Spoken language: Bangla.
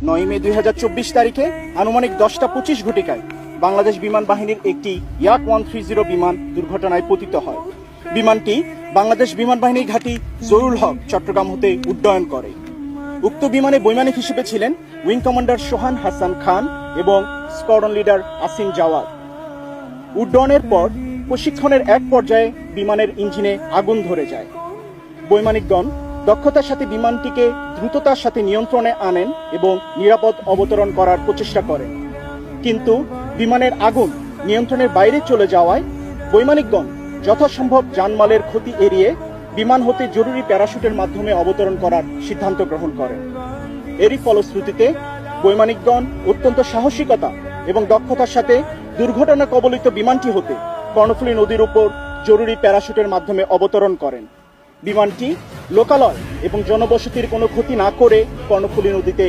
9 মে 2024 তারিখে আনুমানিক 10:25 ঘটিকায় বাংলাদেশ বিমান বাহিনীর একটি ইয়াক 130 বিমান দুর্ঘটনায় পতিত হয়। বিমানটি বাংলাদেশ বিমান বাহিনীর ঘাঁটি জহুরুল হক চট্টগ্রাম হতে উড্ডয়ন করে। উক্ত বিমানে বৈমানিক হিসেবে ছিলেন উইং কমান্ডার সোহান হাসান খান এবং স্কোয়াড্রন লিডার আসিম জাওয়াদ। উড্ডয়নের পর প্রশিক্ষণের এক পর্যায়ে বিমানের ইঞ্জিনে আগুন ধরে যায়। বৈমানিকগণ দক্ষতার সাথে বিমানটিকে দ্রুততার সাথে নিয়ন্ত্রণে আনেন এবং নিরাপদ অবতরণ করার প্রচেষ্টা করেন, কিন্তু বিমানের আগুন নিয়ন্ত্রণের বাইরে চলে যাওয়ায় বৈমানিকগণ যথাসম্ভব জানমালের ক্ষতি এড়িয়ে বিমান হতে জরুরি প্যারাশুটের মাধ্যমে অবতরণ করার সিদ্ধান্ত গ্রহণ করেন। এরই ফলশ্রুতিতে বৈমানিকগণ অত্যন্ত সাহসিকতা এবং দক্ষতার সাথে দুর্ঘটনা কবলিত বিমানটি হতে কর্ণফুলী নদীর উপর জরুরি প্যারাশুটের মাধ্যমে অবতরণ করেন। বিমানটি লোকালয় এবং জনবসতির কোনো ক্ষতি না করে কর্ণফুলী নদীতে